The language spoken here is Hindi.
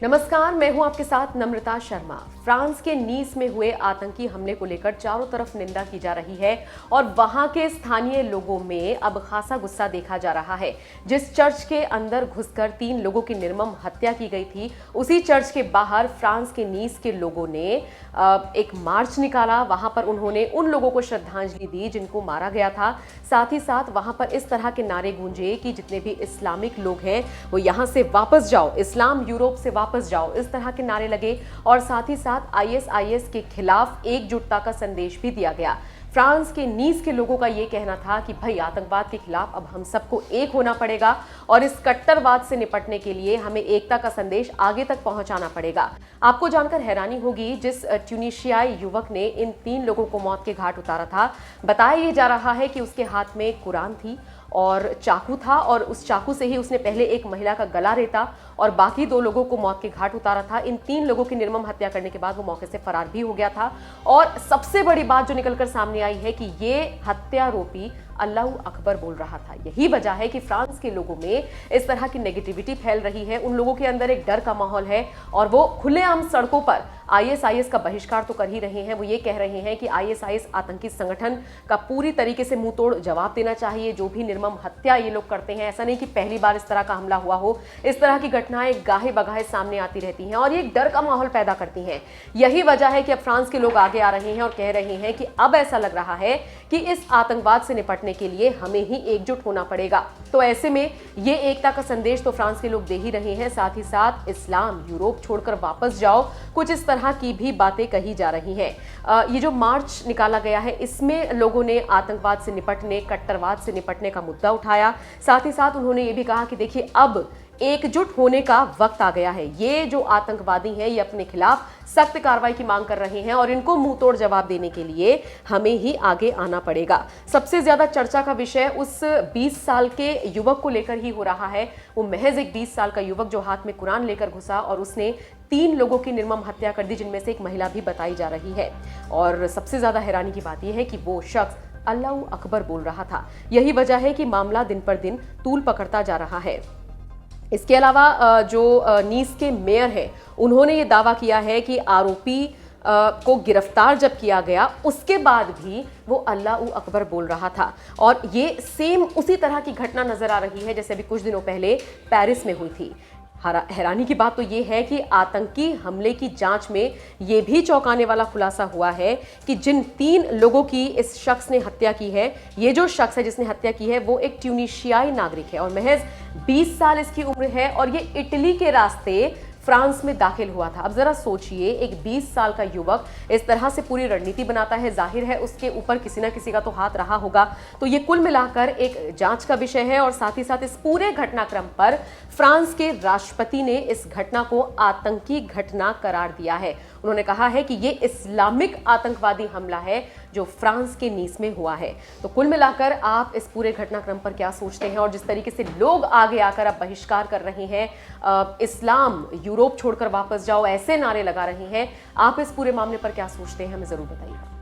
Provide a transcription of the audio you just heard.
नमस्कार, मैं हूं आपके साथ नम्रता शर्मा। फ्रांस के नीस में हुए आतंकी हमले को लेकर चारों तरफ निंदा की जा रही है और वहां के स्थानीय लोगों में अब खासा गुस्सा देखा जा रहा है। जिस चर्च के अंदर घुसकर 3 लोगों की निर्मम हत्या की गई थी, उसी चर्च के बाहर फ्रांस के नीस के लोगों ने एक मार्च निकाला। वहां पर उन्होंने उन लोगों को श्रद्धांजलि दी जिनको मारा गया था। साथ ही साथ वहां पर इस तरह के नारे गूंजे कि जितने भी इस्लामिक लोग हैं वो यहां से वापस जाओ, इस्लाम यूरोप से वापस जाओ, इस तरह के नारे लगे। और साथ ही साथ आईएसआईएस के खिलाफ एकजुटता का संदेश भी दिया गया। फ्रांस के नीस के लोगों का यह कहना था कि भाई आतंकवाद के खिलाफ अब हम सबको एक होना पड़ेगा और इस कट्टरवाद से निपटने के लिए हमें एकता का संदेश आगे तक पहुंचाना पड़ेगा। आपको जानकर हैरानी होगी, जिस ट्यूनीशियाई युवक ने इन 3 लोगों को मौत के घाट उतारा था, बताया यह जा रहा है कि उसके हाथ में कुरान थी और चाकू था और उस चाकू से ही उसने पहले एक महिला का गला रेता और बाकी 2 लोगों को मौत के घाट उतारा था। इन 3 लोगों की निर्मम हत्या करने के बाद वो मौके से फरार भी हो गया था। और सबसे बड़ी बात जो निकलकर सामने आई है कि ये हत्यारोपी अल्लाह अकबर बोल रहा था। यही वजह है कि फ्रांस के लोगों में इस तरह की नेगेटिविटी फैल रही है। उन लोगों के अंदर एक डर का माहौल है और वो खुलेआम सड़कों पर आईएसआईएस का बहिष्कार तो कर ही रहे हैं। वो ये कह रहे हैं कि आईएसआईएस आतंकी संगठन का पूरी तरीके से मुंहतोड़ जवाब देना चाहिए। जो भी निर्मम हत्या ये लोग करते हैं, ऐसा नहीं कि पहली बार इस तरह का हमला हुआ हो, इस तरह की घटनाएं गाहे बगाहे सामने आती रहती हैं और ये एक डर का माहौल पैदा करती हैं। यही वजह है कि अब फ्रांस के लोग आगे आ रहे हैं और कह रहे हैं कि अब ऐसा लग रहा है कि इस आतंकवाद से निपटने के लिए हमें ही एकजुट होना पड़ेगा। तो ऐसे में ये एकता का संदेश तो फ्रांस के लोग दे ही रहे हैं, साथ ही साथ इस्लाम यूरोप छोड़कर वापस जाओ, कुछ इस तरह की भी बातें कही जा रही हैं। ये जो मार्च निकाला गया है, इसमें लोगों ने आतंकवाद से निपटने, कट्टरवाद से निपटने का मुद्दा उठाया। साथ ही साथ उन्होंने ये भी कहा कि देखिए अब एकजुट होने का वक्त आ गया है। ये जो आतंकवादी हैं ये अपने खिलाफ सख्त कार्रवाई की मांग कर रहे हैं और इनको मुंहतोड़ जवाब देने के लिए हमें ही आगे आना पड़ेगा। सबसे ज्यादा चर्चा का विषय उस 20 साल के युवक को लेकर ही हो रहा है। वो महज एक 20 साल का युवक जो हाथ में कुरान लेकर घुसा और उसने 3 लोगों की निर्मम हत्या कर दी, जिनमें से एक महिला भी बताई जा रही है। और सबसे ज्यादा हैरानी की बात यह है कि वो शख्स अल्लाह अकबर बोल रहा था। यही वजह है कि मामला दिन पर दिन तूल पकड़ता जा रहा है। इसके अलावा जो नीस के मेयर हैं, उन्होंने ये दावा किया है कि आरोपी को गिरफ्तार जब किया गया उसके बाद भी वो अल्लाह अकबर बोल रहा था। और ये सेम उसी तरह की घटना नजर आ रही है जैसे अभी कुछ दिनों पहले पेरिस में हुई थी। हैरानी की बात तो ये है कि आतंकी हमले की जांच में ये भी चौंकाने वाला खुलासा हुआ है कि जिन 3 लोगों की इस शख्स ने हत्या की है, ये जो शख्स है जिसने हत्या की है वो एक ट्यूनीशियाई नागरिक है और महज 20 साल इसकी उम्र है और ये इटली के रास्ते फ्रांस में दाखिल हुआ था। अब जरा सोचिए, एक 20 साल का युवक इस तरह से पूरी रणनीति बनाता है, जाहिर है उसके ऊपर किसी ना किसी का तो हाथ रहा होगा। तो ये कुल मिलाकर एक जांच का विषय है और साथ ही साथ इस पूरे घटनाक्रम पर फ्रांस के राष्ट्रपति ने इस घटना को आतंकी घटना करार दिया है। उन्होंने कहा है कि ये इस्लामिक आतंकवादी हमला है जो फ्रांस के नीस में हुआ है। तो कुल मिलाकर आप इस पूरे घटनाक्रम पर क्या सोचते हैं और जिस तरीके से लोग आगे आकर अब बहिष्कार कर रहे हैं, इस्लाम यूरोप छोड़कर वापस जाओ, ऐसे नारे लगा रहे हैं, आप इस पूरे मामले पर क्या सोचते हैं, हमें जरूर बताइए।